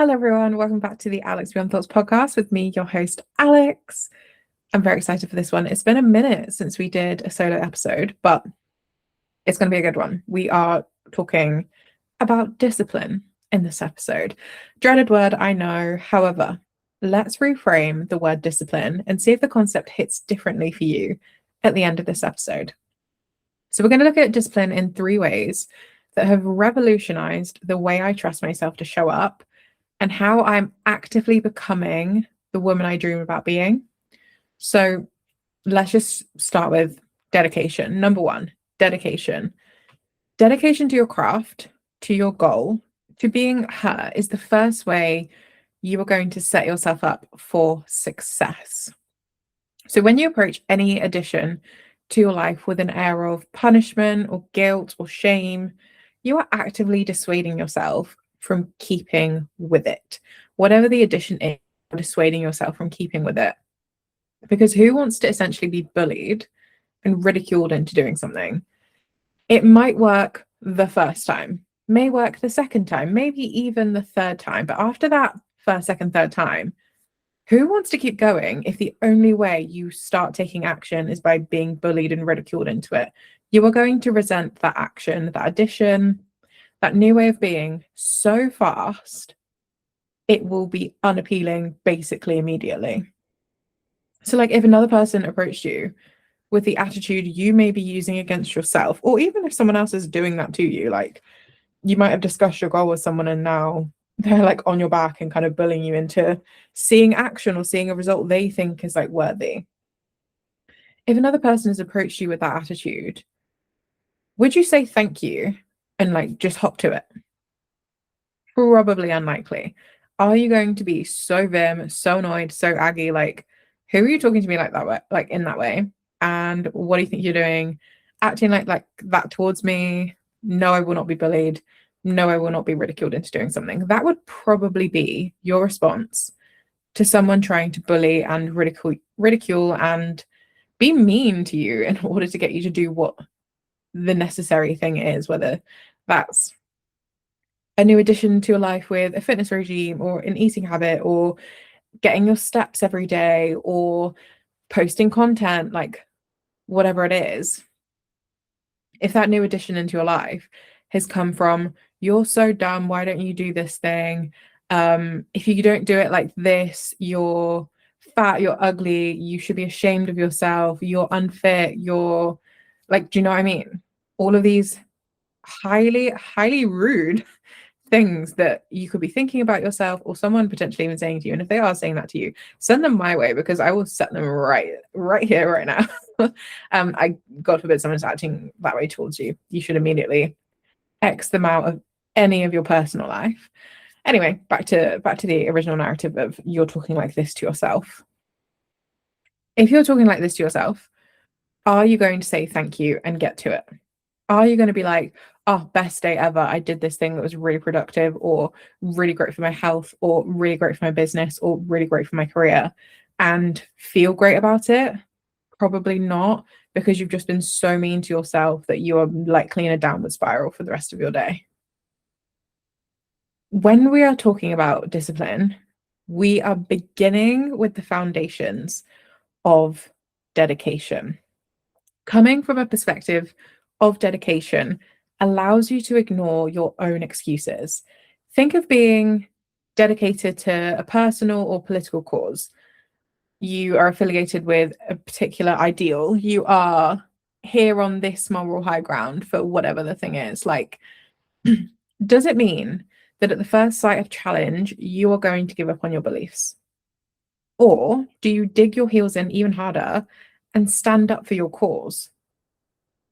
Hello, everyone. Welcome back to the Alex Beyond Thoughts podcast with me, your host, Alex. I'm very excited for this one. It's been a minute since we did a solo episode, but it's going to be a good one. We are talking about discipline in this episode. Dreaded word, I know. However, let's reframe the word discipline and see if the concept hits differently for you at the end of this episode. So, we're going to look at discipline in 3 ways that have revolutionized the way I trust myself to show up and how I'm actively becoming the woman I dream about being. So let's just start with dedication. Number 1, dedication. Dedication to your craft, to your goal, to being her is the first way you are going to set yourself up for success. So when you approach any addition to your life with an air of punishment or guilt or shame, you are actively dissuading yourself from keeping with it. Whatever the addition is, dissuading yourself from keeping with it. Because who wants to essentially be bullied and ridiculed into doing something? It might work the first time, may work the second time, maybe even the third time. But after that first, second, third time, who wants to keep going if the only way you start taking action is by being bullied and ridiculed into it? You are going to resent that action, that addition, that new way of being so fast, it will be unappealing basically immediately. So like if another person approached you with the attitude you may be using against yourself, or even if someone else is doing that to you, like you might have discussed your goal with someone and now they're like on your back and kind of bullying you into seeing action or seeing a result they think is like worthy. If another person has approached you with that attitude, would you say thank you and like just hop to it? Probably unlikely. Are you going to be so vim, so annoyed, so aggy, like, who are you talking to me like that way, like in that way? And what do you think you're doing? Acting like that towards me? No, I will not be bullied. No, I will not be ridiculed into doing something. That would probably be your response to someone trying to bully and ridicule and be mean to you in order to get you to do what the necessary thing is, whether that's a new addition to your life with a fitness regime or an eating habit or getting your steps every day or posting content, like whatever it is. If that new addition into your life has come from, you're so dumb, why don't you do this thing? If you don't do it like this, you're fat, you're ugly, you should be ashamed of yourself, you're unfit, you're like, do you know what I mean? All of these highly, highly rude things that you could be thinking about yourself or someone potentially even saying to you. And if they are saying that to you, send them my way because I will set them right here, right now. I God forbid someone's acting that way towards you. You should immediately X them out of any of your personal life. Anyway, back to the original narrative of you're talking like this to yourself. If you're talking like this to yourself, are you going to say thank you and get to it? Are you going to be like, oh, best day ever, I did this thing that was really productive or really great for my health or really great for my business or really great for my career, and feel great about it? Probably not, because you've just been so mean to yourself that you are likely in a downward spiral for the rest of your day. When we are talking about discipline, we are beginning with the foundations of dedication. Coming from a perspective of dedication allows you to ignore your own excuses. Think of being dedicated to a personal or political cause. You are affiliated with a particular ideal. You are here on this moral high ground for whatever the thing is. Like, does it mean that at the first sight of challenge, you are going to give up on your beliefs? Or do you dig your heels in even harder and stand up for your cause?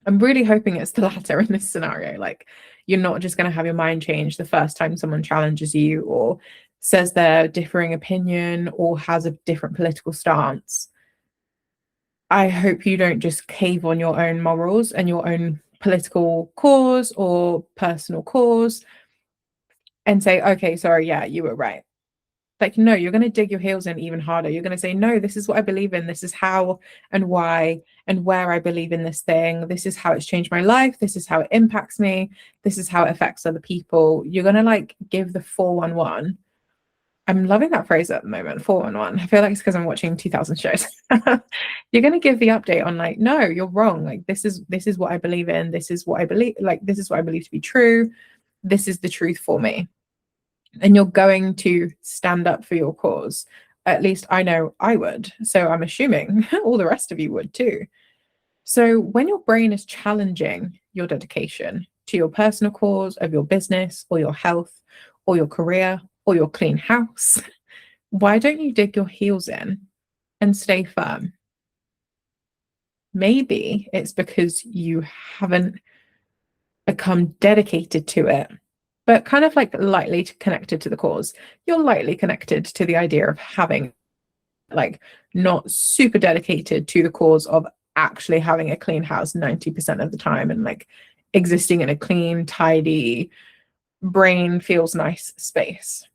I'm really hoping it's the latter in this scenario. Like, you're not just going to have your mind change the first time someone challenges you or says their differing opinion or has a different political stance. I hope you don't just cave on your own morals and your own political cause or personal cause and say, okay, sorry, yeah, you were right. Like, no, you're going to dig your heels in even harder. You're going to say, no, this is what I believe in. This is how and why and where I believe in this thing. This is how it's changed my life. This is how it impacts me. This is how it affects other people. You're going to like give the 411 I'm loving that phrase at the moment, 411. I feel like it's because I'm watching 2000 shows. You're going to give the update on like, no, you're wrong. Like this is what I believe in. This is what I believe. Like this is what I believe to be true. This is the truth for me. And you're going to stand up for your cause. At least I know I would. So I'm assuming all the rest of you would too. So when your brain is challenging your dedication to your personal cause of your business or your health or your career or your clean house, why don't you dig your heels in and stay firm? Maybe it's because you haven't become dedicated to it, but kind of like lightly connected to the cause. You're lightly connected to the idea of having, like, not super dedicated to the cause of actually having a clean house 90% of the time and like existing in a clean, tidy, brain feels nice space.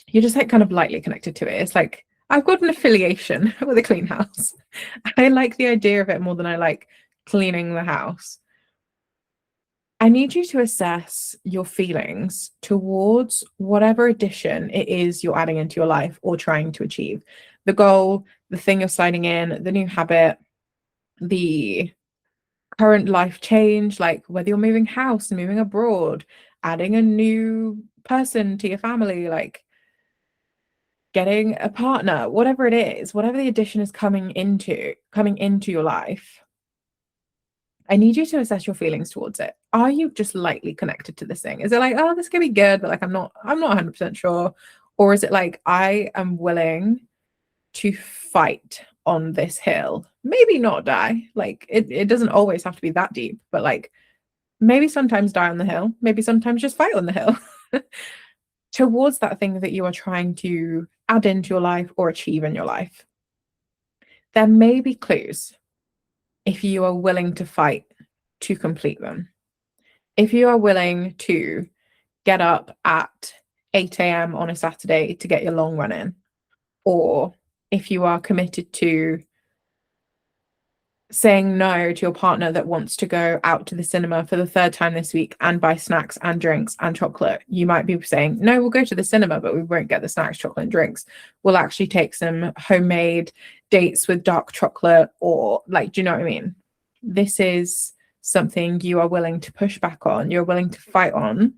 You're just like kind of lightly connected to it. It's like, I've got an affiliation with a clean house. I like the idea of it more than I like cleaning the house. I need you to assess your feelings towards whatever addition it is you're adding into your life or trying to achieve. The goal, the thing you're sliding in, the new habit, the current life change, like whether you're moving house, moving abroad, adding a new person to your family, like getting a partner, whatever it is, whatever the addition is coming into your life. I need you to assess your feelings towards it. Are you just lightly connected to this thing? Is it like, oh, this could be good, but like I'm not 100% sure? Or is it like, I am willing to fight on this hill, maybe not die? Like it doesn't always have to be that deep, but like maybe sometimes die on the hill, maybe sometimes just fight on the hill towards that thing that you are trying to add into your life or achieve in your life. There may be clues if you are willing to fight to complete them. If you are willing to get up at 8 a.m. on a Saturday to get your long run in, or if you are committed to saying no to your partner that wants to go out to the cinema for the third time this week and buy snacks and drinks and chocolate, you might be saying, no, we'll go to the cinema, but we won't get the snacks, chocolate, and drinks. We'll actually take some homemade dates with dark chocolate, or like, do you know what I mean? This is something you are willing to push back on, you're willing to fight on.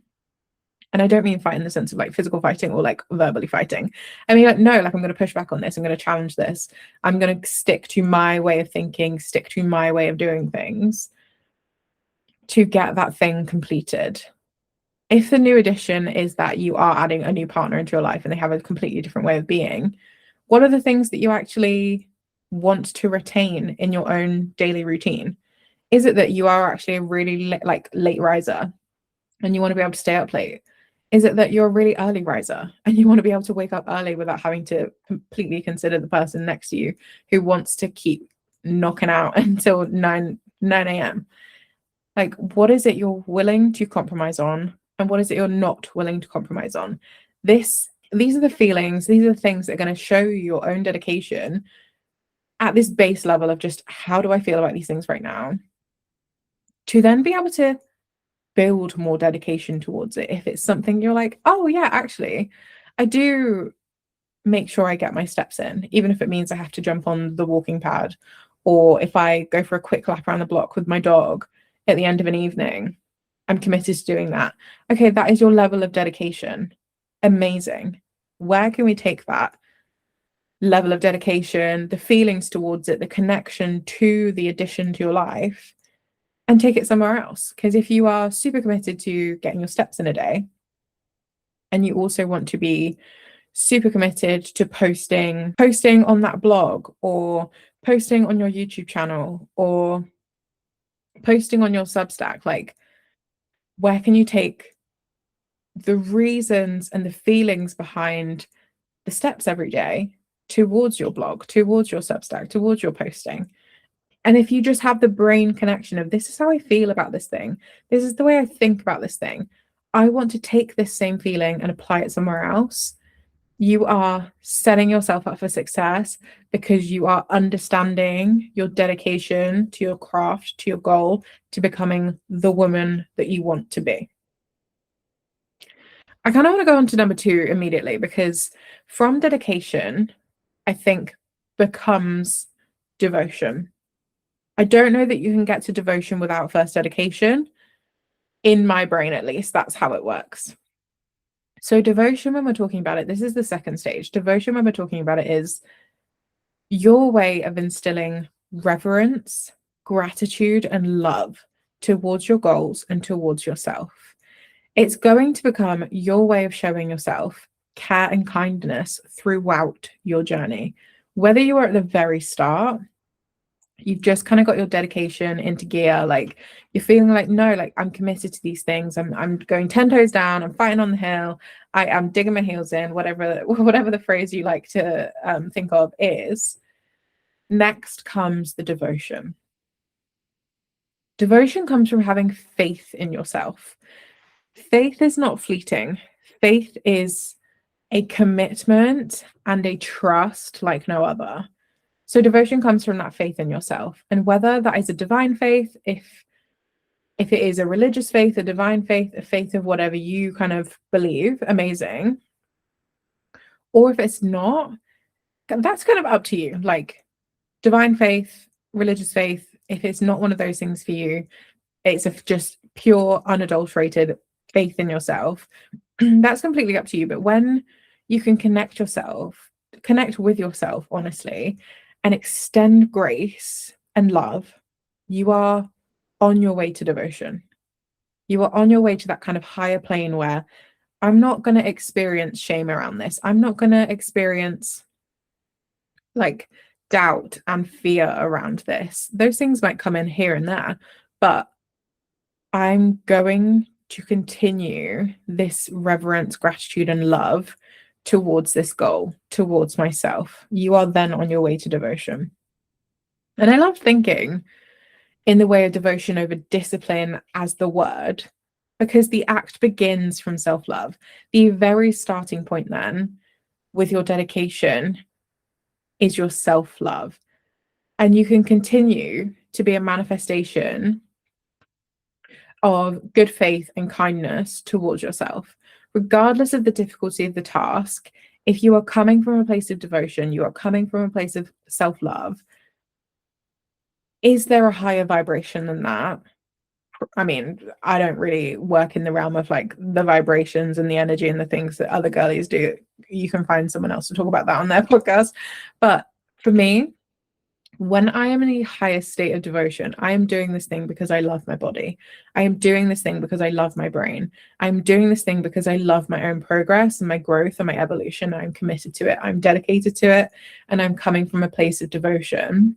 And I don't mean fight in the sense of like physical fighting or like verbally fighting. I mean, like, no, like I'm going to push back on this. I'm going to challenge this. I'm going to stick to my way of thinking, stick to my way of doing things to get that thing completed. If the new addition is that you are adding a new partner into your life and they have a completely different way of being, what are the things that you actually want to retain in your own daily routine? Is it that you are actually a really late riser and you want to be able to stay up late? Is it that you're a really early riser and you want to be able to wake up early without having to completely consider the person next to you who wants to keep knocking out until 9 a.m.? Like, what is it you're willing to compromise on and what is it you're not willing to compromise on? These are the feelings, these are the things that are going to show you your own dedication at this base level of just, how do I feel about these things right now? To then be able to build more dedication towards it. If it's something you're like, oh yeah, actually, I do make sure I get my steps in, even if it means I have to jump on the walking pad, or if I go for a quick lap around the block with my dog at the end of an evening, I'm committed to doing that. Okay, that is your level of dedication. Amazing. Where can we take that level of dedication, the feelings towards it, the connection to the addition to your life, and take it somewhere else? Because if you are super committed to getting your steps in a day, and you also want to be super committed to posting on that blog, or posting on your YouTube channel, or posting on your Substack, like, where can you take the reasons and the feelings behind the steps every day towards your blog, towards your Substack, towards your posting? And if you just have the brain connection of, this is how I feel about this thing, this is the way I think about this thing, I want to take this same feeling and apply it somewhere else, you are setting yourself up for success, because you are understanding your dedication to your craft, to your goal, to becoming the woman that you want to be. I kind of want to go on to number 2 immediately, because from dedication, I think, becomes devotion. I don't know that you can get to devotion without first dedication. In my brain, at least, that's how it works. So devotion, when we're talking about it, this is the second stage. Devotion, when we're talking about it, is your way of instilling reverence, gratitude, and love towards your goals and towards yourself. It's going to become your way of showing yourself care and kindness throughout your journey. Whether you are at the very start, you've just kind of got your dedication into gear, like you're feeling like, no, like I'm committed to these things. I'm going 10 toes down, I'm fighting on the hill, I am digging my heels in, whatever the phrase you like to think of is. Next comes the devotion. Devotion comes from having faith in yourself. Faith is not fleeting. Faith is a commitment and a trust like no other. So devotion comes from that faith in yourself. And whether that is a divine faith, if it is a religious faith, a divine faith, a faith of whatever you kind of believe, amazing. Or if it's not, that's kind of up to you. Like divine faith, religious faith, if it's not one of those things for you, it's just pure, unadulterated faith in yourself, that's completely up to you. But when you can connect with yourself, honestly, and extend grace and love, you are on your way to devotion. You are on your way to that kind of higher plane where I'm not going to experience shame around this. I'm not going to experience like doubt and fear around this. Those things might come in here and there, but I'm going to continue this reverence, gratitude, and love towards this goal, towards myself. You are then on your way to devotion. And I love thinking in the way of devotion over discipline as the word, because the act begins from self-love. The very starting point then with your dedication is your self-love. And you can continue to be a manifestation of good faith and kindness towards yourself, regardless of the difficulty of the task. If you are coming from a place of devotion, you are coming from a place of self-love, is there a higher vibration than that? I mean, I don't really work in the realm of like the vibrations and the energy and the things that other girlies do. You can find someone else to talk about that on their podcast. But for me, when I am in the highest state of devotion, I am doing this thing because I love my body. I am doing this thing because I love my brain. I'm doing this thing because I love my own progress and my growth and my evolution. I'm committed to it. I'm dedicated to it. And I'm coming from a place of devotion.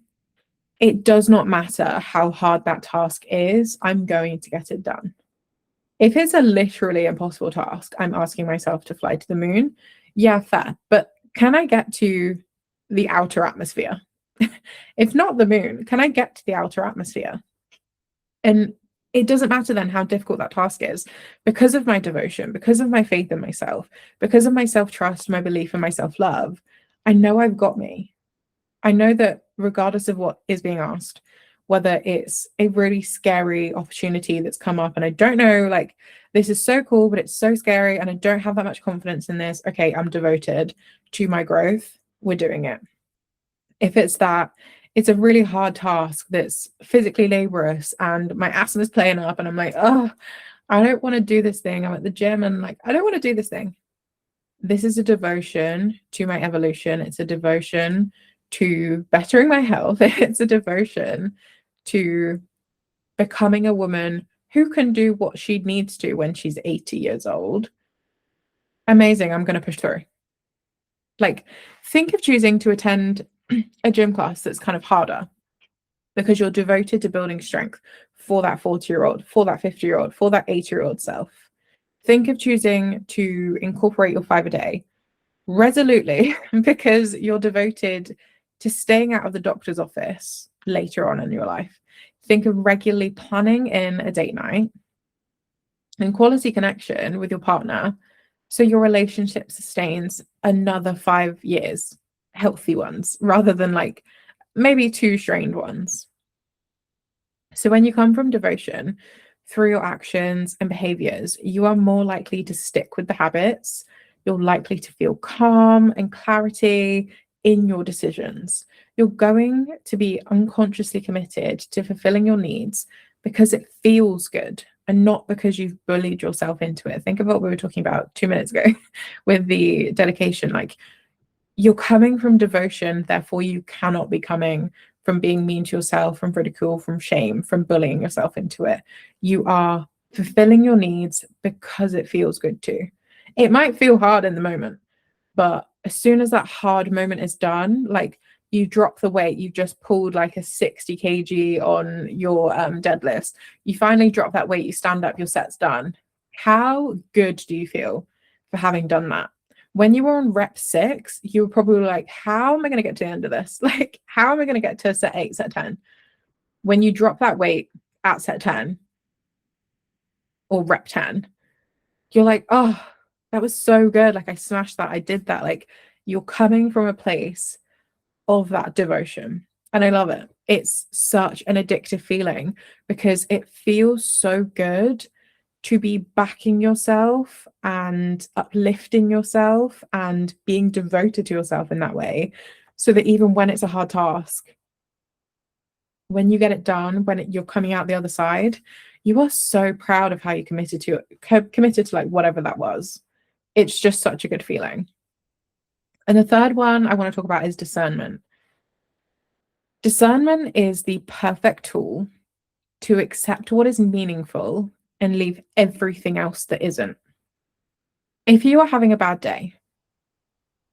It does not matter how hard that task is. I'm going to get it done. If it's a literally impossible task, I'm asking myself to fly to the moon. Yeah, fair. But can I get to the outer atmosphere? If not the moon, can I get to the outer atmosphere? And it doesn't matter then how difficult that task is, because of my devotion, because of my faith in myself, because of my self-trust, my belief in my self-love. I know I've got me. I know that regardless of what is being asked, whether it's a really scary opportunity that's come up and I don't know, like, this is so cool, but it's so scary and I don't have that much confidence in this. Okay, I'm devoted to my growth. We're doing it. If it's that it's a really hard task that's physically laborious and my asthma is playing up and I'm like, oh, I don't want to do this thing. I'm at the gym and like, I don't want to do this thing. This is a devotion to my evolution. It's a devotion to bettering my health. It's a devotion to becoming a woman who can do what she needs to when she's 80 years old. Amazing. I'm going to push through. Like, think of choosing to attend a gym class that's kind of harder because you're devoted to building strength for that 40-year-old, for that 50-year-old, for that 80-year-old self. Think of choosing to incorporate your 5 a day resolutely because you're devoted to staying out of the doctor's office later on in your life. Think of regularly planning in a date night and quality connection with your partner so your relationship sustains another 5 years, healthy ones, rather than like maybe 2 strained ones. So when you come from devotion through your actions and behaviors, you are more likely to stick with the habits. You're likely to feel calm and clarity in your decisions. You're going to be unconsciously committed to fulfilling your needs because it feels good and not because you've bullied yourself into it. Think of what we were talking about 2 minutes ago with the dedication. Like, you're coming from devotion, therefore you cannot be coming from being mean to yourself, from ridicule, from shame, from bullying yourself into it. You are fulfilling your needs because it feels good to. It might feel hard in the moment, but as soon as that hard moment is done, like you drop the weight, you just pulled like a 60 kg on your deadlifts, you finally drop that weight, you stand up, your set's done. How good do you feel for having done that? When you were on rep 6, you were probably like, how am I going to get to the end of this? Like, how am I going to get to set 8, set 10? When you drop that weight at set 10 or rep 10, you're like, oh, that was so good. Like, I smashed that. I did that. Like, you're coming from a place of that devotion. And I love it. It's such an addictive feeling because it feels so good to be backing yourself and uplifting yourself and being devoted to yourself in that way, so that even when it's a hard task, when you get it done, when you're coming out the other side, you are so proud of how you committed to like whatever that was. It's just such a good feeling. And the third one I want to talk about is discernment. Discernment is the perfect tool to accept what is meaningful and leave everything else that isn't. If you are having a bad day,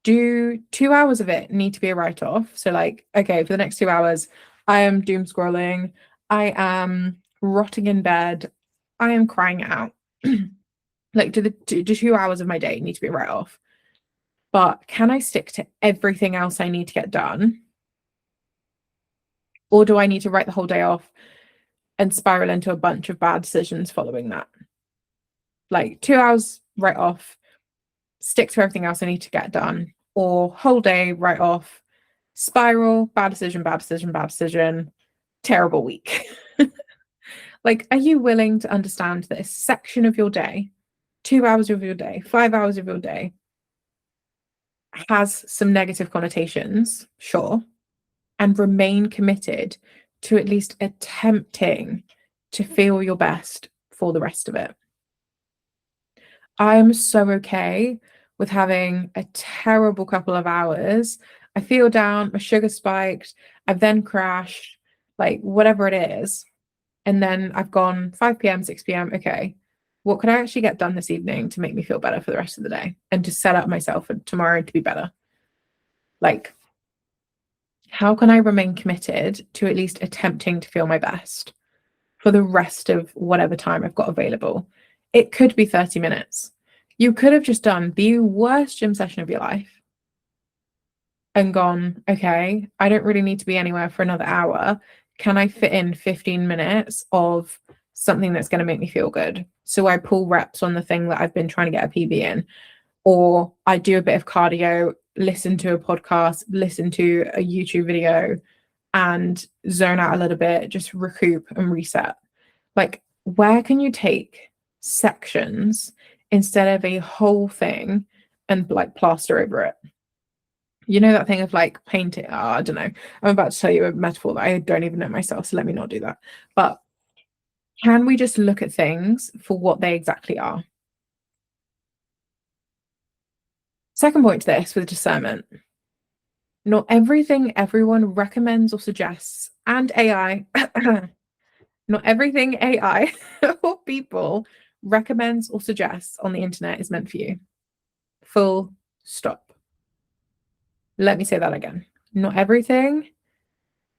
do 2 hours of it need to be a write-off? So like, okay, for the next 2 hours, I am doom scrolling, I am rotting in bed, I am crying out. Like, do 2 hours of my day need to be a write-off? But can I stick to everything else I need to get done? Or do I need to write the whole day off and spiral into a bunch of bad decisions following that? Like 2 hours, write off, stick to everything else I need to get done, or whole day, write off, spiral, bad decision, bad decision, bad decision, terrible week. Like, are you willing to understand that a section of your day, 2 hours of your day, 5 hours of your day, has some negative connotations, sure, and remain committed to at least attempting to feel your best for the rest of it? I'm so okay with having a terrible couple of hours. I feel down, my sugar spiked, I've then crashed, like whatever it is. And then I've gone 5 p.m., 6 p.m. Okay, what could I actually get done this evening to make me feel better for the rest of the day and to set up myself for tomorrow to be better? Like, how can I remain committed to at least attempting to feel my best for the rest of whatever time I've got available? It could be 30 minutes. You could have just done the worst gym session of your life and gone, okay, I don't really need to be anywhere for another hour. Can I fit in 15 minutes of something that's going to make me feel good? So I pull reps on the thing that I've been trying to get a PB in, or I do a bit of cardio, listen to a podcast, listen to a YouTube video, and zone out a little bit, just recoup and reset. Like, where can you take sections instead of a whole thing and like plaster over it? You know that thing of like painting, oh, I don't know. I'm about to tell you a metaphor that I don't even know myself, so let me not do that. But can we just look at things for what they exactly are? Second point to this with discernment. Not everything everyone recommends or suggests, and AI, not everything AI or people recommends or suggests on the internet is meant for you. Full stop. Let me say that again. Not everything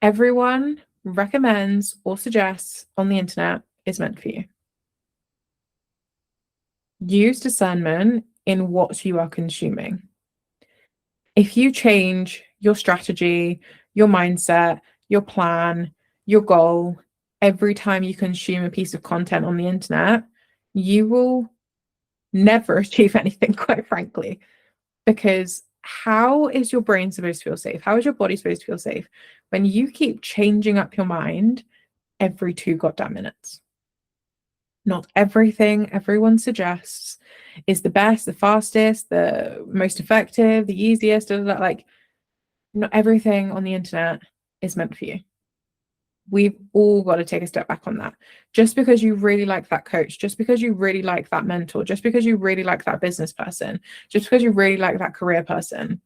everyone recommends or suggests on the internet is meant for you. Use discernment in what you are consuming. If you change your strategy, your mindset, your plan, your goal every time you consume a piece of content on the internet, you will never achieve anything, quite frankly. Because how is your brain supposed to feel safe? How is your body supposed to feel safe when you keep changing up your mind every 2 goddamn minutes? Not everything everyone suggests is the best, the fastest, the most effective, the easiest. Like, not everything on the internet is meant for you. We've all got to take a step back on that. Just because you really like that coach, just because you really like that mentor, just because you really like that business person, just because you really like that career person,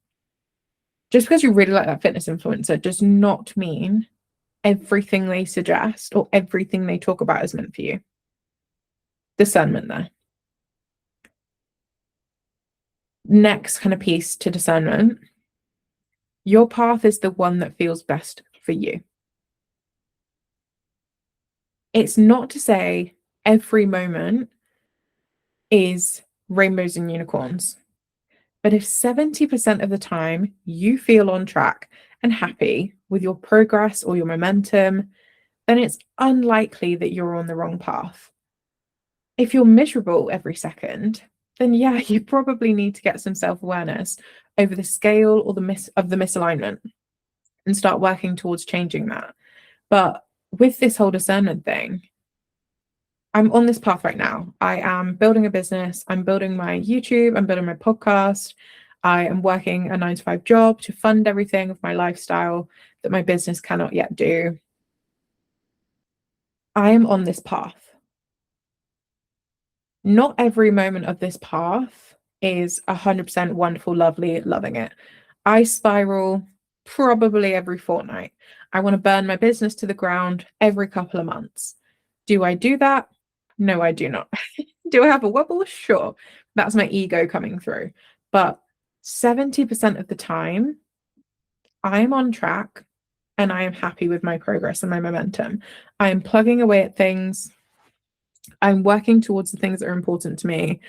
just because you really like that fitness influencer does not mean everything they suggest or everything they talk about is meant for you. Discernment there. Next kind of piece to discernment, your path is the one that feels best for you. It's not to say every moment is rainbows and unicorns, but if 70% of the time you feel on track and happy with your progress or your momentum, then it's unlikely that you're on the wrong path. If you're miserable every second, then yeah, you probably need to get some self-awareness over the scale or the misalignment and start working towards changing that. But with this whole discernment thing, I'm on this path right now. I am building a business. I'm building my YouTube. I'm building my podcast. I am working a 9-to-5 job to fund everything of my lifestyle that my business cannot yet do. I am on this path. Not every moment of this path is 100% wonderful, lovely, loving it. I spiral probably every fortnight. I want to burn my business to the ground every couple of months. Do I do that? No, I do not. Do I have a wobble? Sure. That's my ego coming through. But 70% of the time, I am on track and I am happy with my progress and my momentum. I am plugging away at things. I'm working towards the things that are important to me.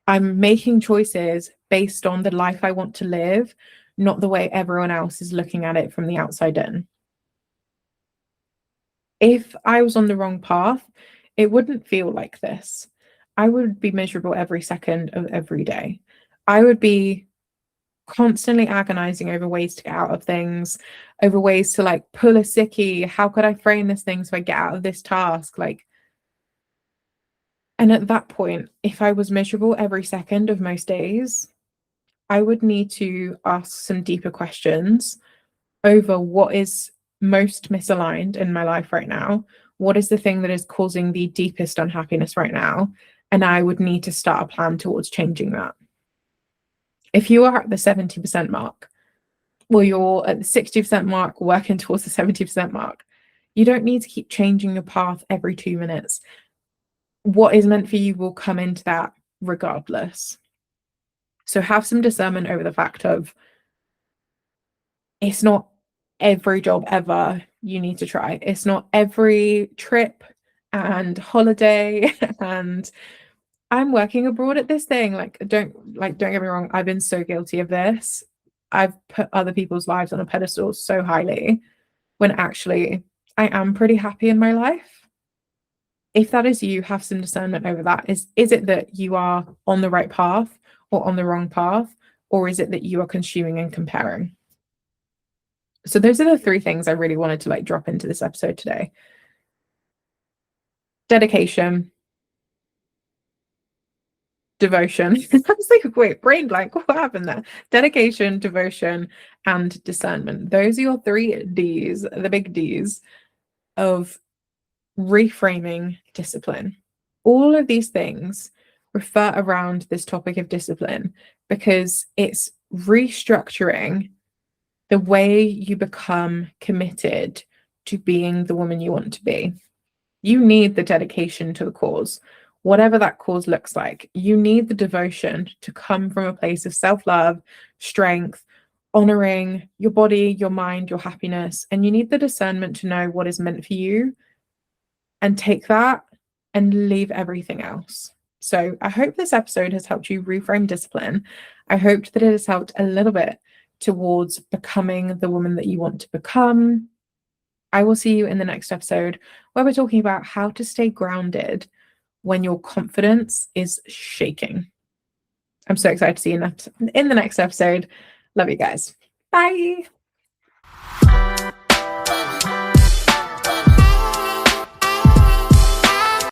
I'm making choices based on the life I want to live, not the way everyone else is looking at it from the outside in. If I was on the wrong path, it wouldn't feel like this. I would be miserable every second of every day. I would be constantly agonizing over ways to get out of things, over ways to like pull a sickie. How could I frame this thing so I get out of this task? Like, and at that point, if I was miserable every second of most days, I would need to ask some deeper questions over what is most misaligned in my life right now. What is the thing that is causing the deepest unhappiness right now? And I would need to start a plan towards changing that. If you are at the 70% mark, well, you're at the 60% mark, working towards the 70% mark, you don't need to keep changing your path every 2 minutes. What is meant for you will come into that regardless. So have some discernment over the fact of it's not every job ever you need to try. It's not every trip and holiday and I'm working abroad at this thing. Don't get me wrong, I've been so guilty of this. I've put other people's lives on a pedestal so highly when actually I am pretty happy in my life. If that is you, have some discernment over that. Is it that you are on the right path or on the wrong path? Or is it that you are consuming and comparing? So those are the 3 things I really wanted to like drop into this episode today. Dedication, devotion. I was like, wait, brain blank. What happened there? Dedication, devotion, and discernment. Those are your 3 Ds, the big Ds of reframing discipline. All of these things refer around this topic of discipline because it's restructuring the way you become committed to being the woman you want to be. You need the dedication to the cause, whatever that cause looks like. You need the devotion to come from a place of self-love, strength, honoring your body, your mind, your happiness. And you need the discernment to know what is meant for you and take that and leave everything else. So I hope this episode has helped you reframe discipline. I hope that it has helped a little bit towards becoming the woman that you want to become. I will see you in the next episode where we're talking about how to stay grounded when your confidence is shaking. I'm so excited to see you in the next episode. Love you guys. Bye.